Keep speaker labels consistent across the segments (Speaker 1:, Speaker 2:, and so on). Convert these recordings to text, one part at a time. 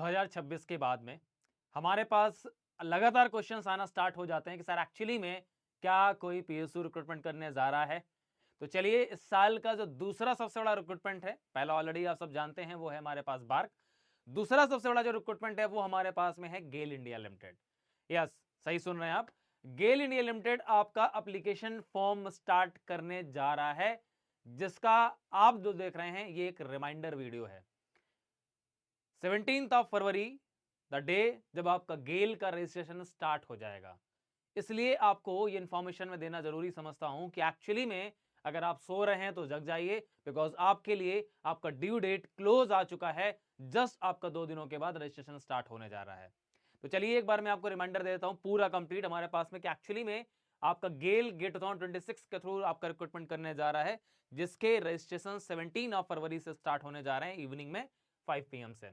Speaker 1: 2026 के बाद में हमारे पास लगातार क्वेश्चंस आना स्टार्ट हो जाते हैं कि सर एक्चुअली में क्या कोई पीएसयू रिक्रूटमेंट करने जा रहा है। तो चलिए, इस साल का जो दूसरा सबसे बड़ा रिक्रूटमेंट है, पहला ऑलरेडी आप सब जानते हैं वो है हमारे पास बार्क। दूसरा सबसे बड़ा जो रिक्रूटमेंट है वो हमारे पास में है गेल इंडिया लिमिटेड। यस, सही सुन रहे हैं आप, गेल इंडिया लिमिटेड आपका एप्लीकेशन फॉर्म स्टार्ट करने जा रहा है, जिसका आप जो देख रहे हैं ये एक रिमाइंडर वीडियो है। 17 फरवरी द डे जब आपका गेल का रजिस्ट्रेशन स्टार्ट हो जाएगा। इसलिए आपको ये इंफॉर्मेशन में देना जरूरी समझता हूं कि एक्चुअली में अगर आप सो रहे हैं तो जग जाइए, बिकॉज आपके लिए आपका ड्यू डेट क्लोज आ चुका है। जस्ट आपका 2 दिनों के बाद रजिस्ट्रेशन स्टार्ट होने जा रहा है। तो चलिए एक बार मैं आपको रिमाइंडर दे देता हूं पूरा कंप्लीट हमारे पास में कि एक्चुअली में आपका गेल गेट 2026 के थ्रू आपका रिक्रूटमेंट करने जा रहा है, जिसके रजिस्ट्रेशन 17 फरवरी से स्टार्ट होने जा रहे हैं इवनिंग में 5 PM से।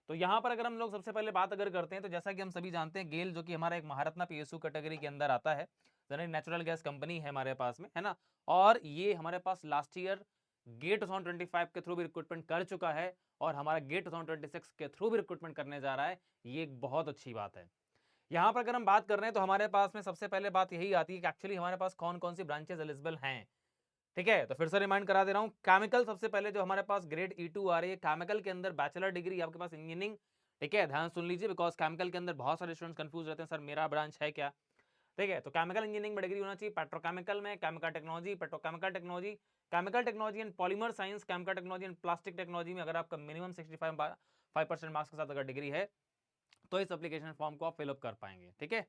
Speaker 1: तो यहां पर अगर हम लोग सबसे पहले बात अगर करते हैं तो जैसा कि हम सभी जानते हैं गेल जो कि हमारा एक महारत्ना पीएसयू कैटेगरी के अंदर आता है, नेचुरल गैस कंपनी है हमारे पास में, है ना। और ये हमारे पास लास्ट ईयर गेट 2025 के थ्रू भी रिक्रूटमेंट कर चुका है और हमारा गेट 2026 के थ्रू भी रिक्रूटमेंट करने जा रहा है। ये एक बहुत अच्छी बात है। यहां पर अगर हम बात कर रहे हैं तो हमारे पास में सबसे पहले बात यही आती है कि एक्चुअली हमारे पास कौन कौन सी ब्रांचेस एलिजिबल हैं। ठीक है, तो फिर से रिमाइंड करा दे रहा हूं, केमिकल सबसे पहले जो हमारे पास ग्रेड E2 आ रही है, केमिकल के अंदर बैचलर डिग्री आपके पास इंजीनियरिंग। ठीक है, ध्यान सुन लीजिए, बिकॉज केमिकल के अंदर बहुत सारे स्टूडेंट्स कंफ्यूज रहते हैं, सर मेरा ब्रांच है क्या। ठीक है, तो केमिकल इंजीनियरिंग में डिग्री होना चाहिए, पेट्रोकेमिकल में chemical technology, petrochemical technology, chemical technology and polymer science, chemical technology and plastic technology में अगर आपका मिनिमम 65% मार्क्स के साथ अगर डिग्री है तो इस एप्लीकेशन फॉर्म को आप फिलअप कर पाएंगे। ठीक है,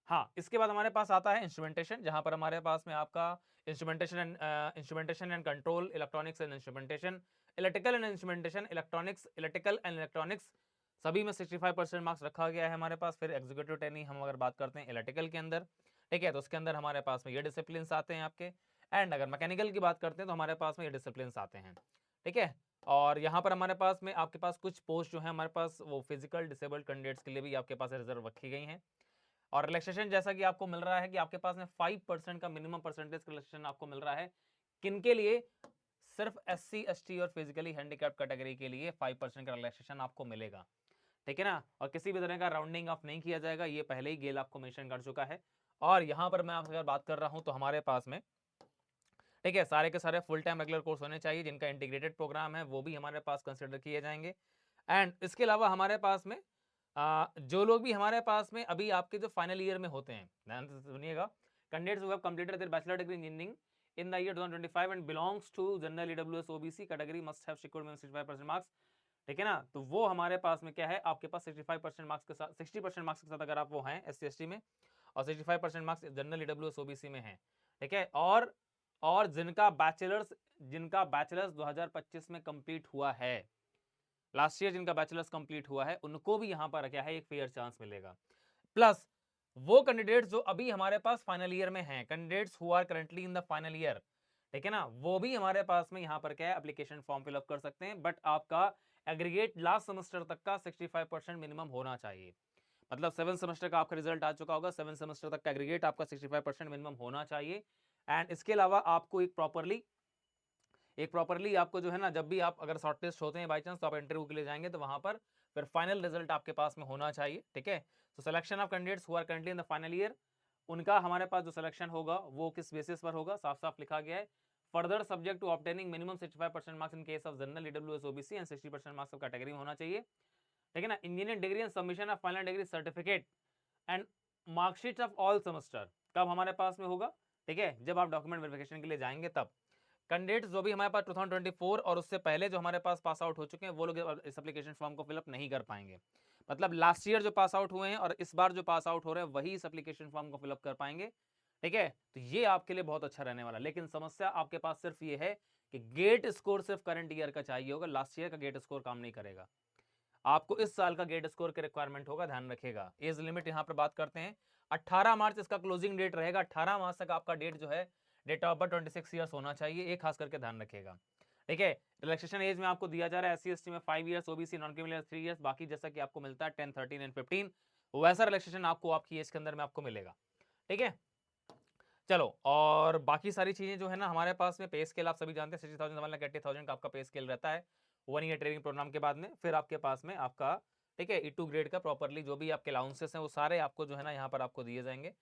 Speaker 1: हाँ, इसके बाद हमारे पास आता है इंस्ट्रूमेंटेशन, जहां पर हमारे पास में आपका instrumentation and control, electronics and instrumentation, electrical and instrumentation, electronics, electrical and electronics, सभी में 65% मार्क्स रखा गया है हमारे पास। फिर एग्जीक्यूटिव ट्रेनिंग हम अगर बात करते हैं इलेक्ट्रिकल के अंदर, ठीक है, तो उसके अंदर हमारे पास में ये डिसिप्लिन आते हैं आपके। एंड अगर मैकेनिकल की बात करते हैं तो हमारे पास में ये डिसिप्लिन आते हैं। ठीक है, और यहाँ पर हमारे पास में आपके पास कुछ पोस्ट जो है हमारे पास वो फिजिकल डिसेबल्ड कैंडिडेट्स के लिए भी आपके पास रिजर्व रखी गई हैं। और रिलैक्सेशन जैसा कि आपको मिल रहा है कि आपके पास में 5% का मिनिमम परसेंटेज रिलैक्सेशन आपको मिल रहा है। किनके लिए? सिर्फ SC ST और फिजिकली हैंडीकैप कैटेगरी के लिए 5% का रिलैक्सेशन आपको मिलेगा। ठीक है ना, और किसी भी तरह का राउंडिंग ऑफ नहीं किया जाएगा, ये पहले ही गेल आपको मेंशन कर चुका है। और यहां पर मैं आपसे अगर बात कर रहा हूं तो हमारे पास में, ठीक है, सारे के सारे फुल टाइम रेगुलर कोर्स होने चाहिए, जिनका इंटीग्रेटेड प्रोग्राम है वो भी हमारे पास कंसिडर किए जाएंगे। एंड इसके अलावा हमारे पास में जो लोग भी हमारे पास में अभी आपके जो फाइनल ईयर में होते हैं, ध्यान से सुनिएगा, candidates who have completed their bachelor degree in engineering in the year 2025 and belongs to general EWS OBC category must have secured minimum 65% marks. ठीक है ना, तो वो हमारे पास में क्या है, आपके पास 65% मार्क्स के साथ, 60% मार्क्स के साथ अगर आप वो हैं SC ST में, और 65% मार्क्स जनरल EWS OBC में हैं। ठीक है, और जिनका बैचलर्स 2025 में कंप्लीट हुआ है, लास्ट ईयर जिनका बैचलर्स कंप्लीट हुआ है, उनको भी यहां पर क्या है, एक फेयर चांस मिलेगा। प्लस वो कैंडिडेट्स जो अभी हमारे पास फाइनल ईयर में हैं, candidates who are currently in the final year, ठीक है ना, वो भी हमारे पास में यहां पर क्या है, एप्लीकेशन फॉर्म फिलअप कर सकते हैं। बट आपका एग्रीगेट लास्ट सेमेस्टर तक का 65% मिनिमम होना चाहिए। मतलब 7 सेमेस्टर का आपका रिजल्ट आ चुका होगा, 7 सेमेस्टर तक का एग्रीगेट आपका 65% मिनिमम होना चाहिए। एंड इसके अलावा आपको एक प्रॉपरली आपको जो है ना, जब भी आप अगर शॉर्टलिस्ट होते हैं बाई चांस, तो आप इंटरव्यू के लिए जाएंगे तो वहां पर फिर फाइनल रिजल्ट आपके पास में होना चाहिए। ठीक है, तो selection of candidates who are currently in the final year, उनका हमारे पास जो सिलेक्शन होगा वो किस बेसिस पर होगा, साफ साफ लिखा गया है, further subject to obtaining minimum 65% marks in case of general EWS OBC and 60% marks of category होना चाहिए। ठीक है ना, engineering degree and submission of final degree certificate and marksheet of all semester कब हमारे पास में होगा? ठीक है, जब आप डॉक्यूमेंट वेरिफिकेशन के लिए जाएंगे तब। कैंडिडेट्स जो भी हमारे पास 2024 और उससे पहले जो हमारे पास पास आउट हो चुके हैं, वो लोग इस एप्लीकेशन फॉर्म को फिलअप नहीं कर पाएंगे। मतलब लास्ट ईयर जो पास आउट हुए हैं और इस बार जो पास आउट हो रहे हैं, वही इस एप्लीकेशन फॉर्म को फिलअप कर पाएंगे। ठीक है, तो ये आपके लिए बहुत अच्छा रहने वाला। लेकिन समस्या आपके पास सिर्फ ये है कि गेट स्कोर सिर्फ करंट ईयर का चाहिए होगा, लास्ट ईयर का गेट स्कोर काम नहीं करेगा। आपको इस साल का गेट स्कोर के रिक्वायरमेंट होगा, ध्यान रखिएगा। एज लिमिट यहां पर बात करते हैं, 18 मार्च इसका क्लोजिंग डेट रहेगा। 18 मार्च तक आपका डेट जो है, डेट ऑफ बर्थ 26 ईयर्स होना चाहिए, ये खास करके ध्यान रखिएगा। ठीक है, रिलैक्सेशन एज में आपको दिया जा रहा है SC ST में 5 years, OBC non criminal 3 years, बाकी जैसा कि आपको मिलता है 10, 13 एंड 15, वैसा रिलैक्सेशन आपको आपकी एज के अंदर में आपको मिलेगा। ठीक है, चलो, और बाकी सारी चीजें जो है ना हमारे पास में, पे स्केल आप सभी जानते हैं, 60,000 1,80,000 का आपका पे स्केल रहता है 1 ईयर ट्रेनिंग प्रोग्राम के बाद में। फिर आपके पास में आपका ठीक है। E2 ग्रेड का प्रॉपरली जो भी आपके अलाउंसेस हैं वो सारे आपको जो है ना यहाँ पर आपको दिए जाएंगे,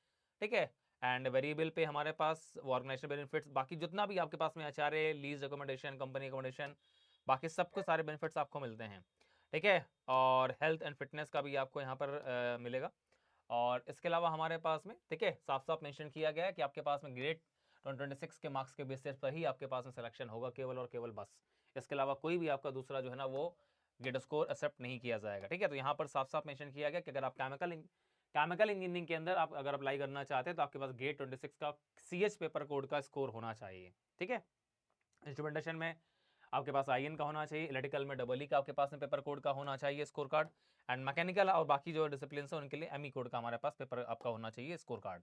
Speaker 1: ठीक है। एंड वेरिएबल पे हमारे पास ऑर्गेनाइजेशन बेनिफिट्स, बाकी जितना भी आपके पास में HRA, lease recommendation, company recommendation, बाकी सबको सारे बेनिफिट्स आपको मिलते हैं, ठीक है। और हेल्थ एंड फिटनेस का भी आपको यहाँ पर मिलेगा। और इसके अलावा हमारे पास में, ठीक है, साफ साफ मेंशन किया गया है कि आपके पास में ग्रेड 2026 के मार्क्स के बेसिस पर ही आपके पास में सिलेक्शन होगा, केवल और केवल बस। इसके अलावा कोई भी आपका दूसरा जो है ना वो गेट स्कोर एक्सेप्ट नहीं किया जाएगा, ठीक है। तो यहाँ पर साफ साफ मेंशन किया गया कि अगर आप केमिकल इंजीनियरिंग के अंदर आप अगर अप्लाई करना चाहते हैं तो आपके पास गेट 26 का CH पेपर कोड का स्कोर होना चाहिए, ठीक है। इंस्ट्रूमेंटेशन में आपके पास IN का होना चाहिए, इलेक्ट्रिकल में EE का आपके पास में पेपर कोड का होना चाहिए स्कोर कार्ड, एंड मैकेनिकल और बाकी जो डिसिप्लिन है उनके लिए ME कोड का हमारे पास पेपर आपका होना चाहिए स्कोर कार्ड,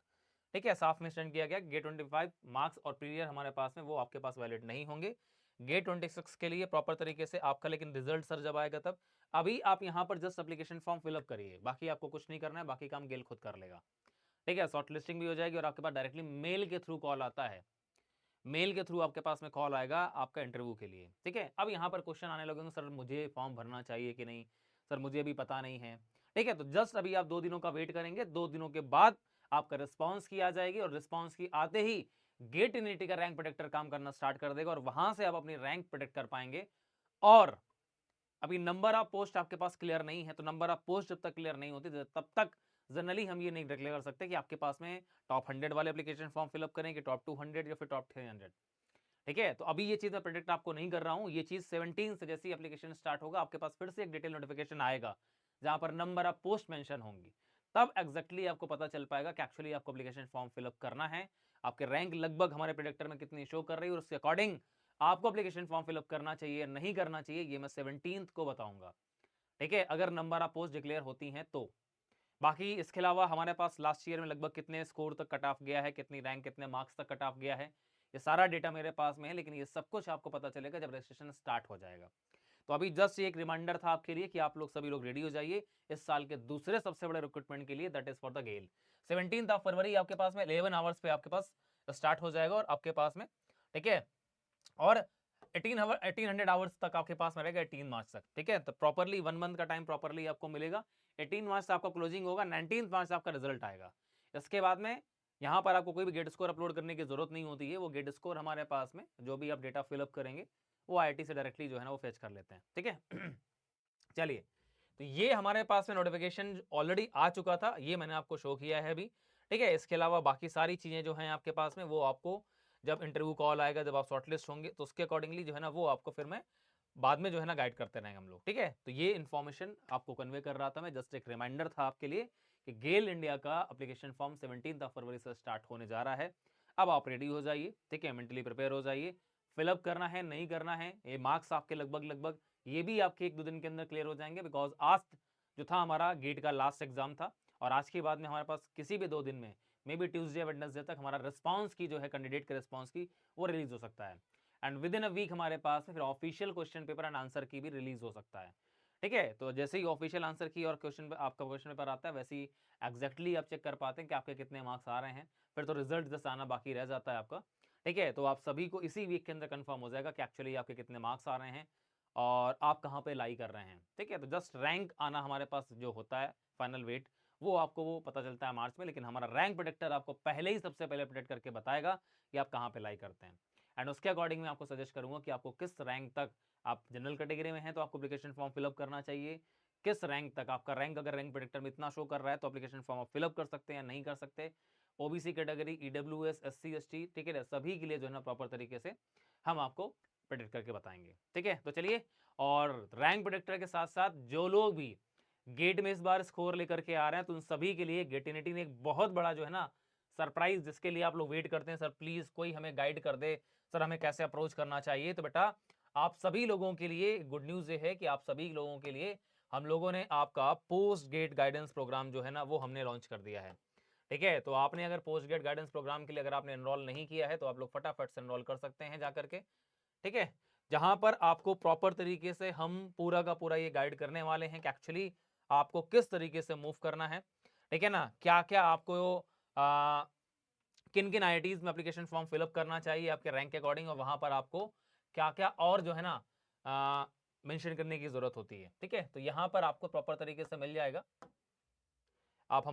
Speaker 1: ठीक है। साफ मेंशन किया गया गेट 25 मार्क्स और पीरियड हमारे पास में वो आपके पास वैलिड नहीं होंगे गेट 26 के लिए प्रॉपर तरीके से आपका, लेकिन रिजल्ट सर जब आएगा तब। अभी आप यहाँ पर जस्ट एप्लीकेशन फॉर्म फिलअप करिए, बाकी आपको कुछ नहीं करना है, बाकी काम गेल खुद कर लेगा, ठीक है। शॉर्ट लिस्टिंग भी हो जाएगी और आपके पास डायरेक्टली मेल के थ्रू कॉल आता है, मेल के थ्रू आपके पास में कॉल आएगा आपका इंटरव्यू के लिए, ठीक है। अब यहाँ पर क्वेश्चन आने लगेंगे, सर मुझे फॉर्म भरना चाहिए कि नहीं, सर मुझे अभी पता नहीं है, ठीक है। तो जस्ट अभी आप 2 दिनों का वेट करेंगे, 2 दिनों के बाद आपका रिस्पॉन्स की आ जाएगी, और रिस्पॉन्स की आते ही गेट इनिटी का रैंक प्रोटेक्टर काम करना स्टार्ट कर देगा, और वहां से आप अपनी रैंक प्रोटेक्ट कर पाएंगे। और अभी नंबर ऑफ पोस्ट आपके पास क्लियर नहीं है, तो नंबर ऑफ पोस्ट जब तक क्लियर नहीं होती तब तक जनरली हम ये नहीं डिक्लेयर कर सकते कि आपके पास में टॉप 100 वाले एप्लीकेशन फॉर्म फिलअप करें कि टॉप 200 या फिर टॉप 300, ठीक है। तो अभी ये चीज मैं प्रेडिक्ट आपको नहीं कर रहा हूं, ये चीज 17 से जैसे एप्लीकेशन स्टार्ट होगा आपके पास फिर से एक डिटेल नोटिफिकेशन आएगा जहां पर नंबर ऑफ पोस्ट मेंशन होंगी, तब एग्जैक्टली आपको पता चल पाएगा कि एक्चुअली आपको एप्लीकेशन फॉर्म फिलअप करना है, आपके रैंक लगभग हमारे प्रेडिक्टर में कितनी शो कर रही है, और उसके अकॉर्डिंग आपको एप्लीकेशन फॉर्म फिलअप करना चाहिए नहीं करना चाहिए, ये मैं 17 को बताऊंगा, ठीक है, अगर नंबर ऑफ पोस्ट डिक्लेयर होती हैं तो। बाकी इसके अलावा हमारे पास लास्ट ईयर में लगभग कितने स्कोर तक कट ऑफ गया है, कितनी रैंक कितने मार्क्स तक कट ऑफ गया है, ये सारा डेटा मेरे पास में है, लेकिन ये सब कुछ आपको पता चलेगा जब रजिस्ट्रेशन स्टार्ट हो जाएगा। तो अभी जस्ट एक रिमाइंडर था आपके लिए कि आप लोग सभी लोग रेडी हो जाइए इस साल के दूसरे सबसे बड़े रिक्रूटमेंट के लिए, दैट इज फॉर द गेल। 17 फरवरी आपके पास में 11 आवर्स पे आपके पास स्टार्ट हो जाएगा, और आपके पास में, ठीक है, और 1800 आवर्स तक आपके पास में रहेगा 18 मार्च तक, ठीक है। तो प्रॉपरली 1 मंथ का टाइम प्रॉपरली आपको मिलेगा। 18 मार्च से आपका क्लोजिंग होगा, 19 मार्च से आपका रिजल्ट आएगा। इसके बाद में यहाँ पर आपको कोई भी गेट स्कोर अपलोड करने की जरूरत नहीं होती है, वो गेट स्कोर हमारे पास में जो भी आप डेटा फिलअप करेंगे वो IIT से डायरेक्टली जो है ना वो फेच कर लेते हैं, ठीक है। चलिए, तो ये हमारे पास में नोटिफिकेशन ऑलरेडी आ चुका था, ये मैंने आपको शो किया है अभी, ठीक है। इसके अलावा बाकी सारी चीजें जो हैं आपके पास में वो आपको जब इंटरव्यू कॉल आएगा, जब आप शॉर्टलिस्ट होंगे तो उसके अकॉर्डिंगली जो है ना वो आपको फिर मैं बाद में जो है ना गाइड करते रहेंगे हम लोग, ठीक है। तो ये इन्फॉर्मेशन आपको कन्वे कर रहा था मैं, जस्ट एक रिमाइंडर था आपके लिए कि गेल इंडिया का एप्लीकेशन फॉर्म 17 फरवरी से स्टार्ट होने जा रहा है। अब आप रेडी हो जाइए, ठीक है, मेंटली प्रिपेयर हो जाइए, फिलअप करना है नहीं करना है, ये मार्क्स आपके लगभग लगभग ये भी आपके 1-2 दिन के अंदर क्लियर हो जाएंगे, बिकॉज आज जो था हमारा गेट का लास्ट एग्जाम था, और आज के बाद में हमारे पास किसी भी 2 दिन में मे बी ट्यूसडे वेडनेसडे तक हमारा रिस्पांस की जो है कैंडिडेट के रिस्पांस की वो रिलीज हो सकता है, and within a week हमारे पास में फिर official question paper and answer key भी रिलीज हो सकता है, ठीक है। तो जैसे ही ऑफिशियल आंसर की और क्वेश्चन आपका क्वेश्चन पेपर आता है, वैसे ही एग्जैक्टली आप चेक कर पाते हैं कि आपके कितने मार्क्स आ रहे हैं, फिर तो रिजल्ट जस्ट आना बाकी रह जाता है आपका, ठीक है। तो आप सभी को इसी वीक के अंदर कंफर्म हो जाएगा कि एक्चुअली आपके कितने मार्क्स आ रहे हैं और आप कहाँ पे लाई कर रहे हैं, ठीक है। तो जस्ट रैंक आना हमारे पास जो होता है फाइनल वेट वो आपको वो पता चलता है मार्च में, लेकिन हमारा रैंक प्रोटेक्टर आपको पहले ही सबसे पहले प्रोटेक्ट करके बताएगा कि आप कहाँ पे लाई करते हैं, एंड उसके अकॉर्डिंग मैं आपको सजेस्ट करूंगा कि आपको किस रैंक तक, आप जनरल कैटेगरी में हैं तो आपको एप्लीकेशन फॉर्म फिलअप करना चाहिए, किस रैंक तक आपका रैंक, अगर रैंक प्रोटेक्टर में इतना शो कर रहा है तो एप्लीकेशन फॉर्म आप फिलअप कर सकते हैं या नहीं कर सकते। OBC category, EWS, SC ST, ठीक है, सभी के लिए जो है ना प्रॉपर तरीके से हम आपको प्रेडिक्ट करके बताएंगे, ठीक है। तो चलिए, और रैंक प्रेडिक्टर के साथ साथ जो लोग भी गेट में इस बार स्कोर लेकर के आ रहे हैं तो उन सभी के लिए गेटिनिटी ने एक बहुत बड़ा जो है ना सरप्राइज, जिसके लिए आप लोग वेट करते हैं, सर प्लीज कोई हमें गाइड कर दे, सर हमें कैसे अप्रोच करना चाहिए। तो बेटा आप सभी लोगों के लिए गुड न्यूज ये है कि आप सभी लोगों के लिए हम लोगों ने आपका पोस्ट गेट गाइडेंस प्रोग्राम जो है ना वो हमने लॉन्च कर दिया है, ठीक है। तो आपने अगर पोस्ट गेट गाइडेंस प्रोग्राम के लिए अगर आपने एनरोल नहीं किया है तो आप लोग फटाफट से एनरोल कर सकते हैं जाकर के, ठीक है, जहां पर आपको प्रॉपर तरीके से हम पूरा का पूरा ये गाइड करने वाले हैं कि एक्चुअली आपको किस तरीके से मूव करना है, ठीक है ना, क्या क्या आपको किन किन IITs में एप्लीकेशन फॉर्म फिलअप करना चाहिए आपके रैंक के अकॉर्डिंग, और वहां पर आपको क्या क्या और जो है ना मेंशन करने की जरूरत होती है। ठीक है, तो यहाँ पर आपको प्रॉपर तरीके से मिल जाएगा। आप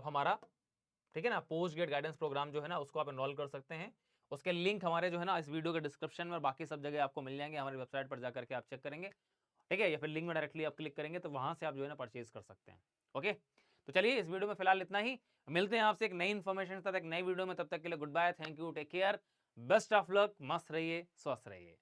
Speaker 1: हमारा ठीक है ना पोस्ट गेट गाइडेंस प्रोग्राम जो है ना उसको आप एनरोल कर सकते हैं। उसके लिंक हमारे जो है ना इस वीडियो के डिस्क्रिप्शन में और बाकी सब जगह आपको मिल जाएंगे। हमारी वेबसाइट पर जाकर के आप चेक करेंगे, ठीक है, या फिर लिंक में डायरेक्टली आप क्लिक करेंगे तो वहां से आप जो है ना परचेज कर सकते हैं। ओके, तो चलिए इस वीडियो में फिलहाल इतना ही। मिलते हैं आपसे एक नई इन्फॉर्मेशन के साथ एक नई वीडियो में। तब तक के लिए goodbye, thank you, take care, best of luck, मस्त रहिए, स्वस्थ रहिए।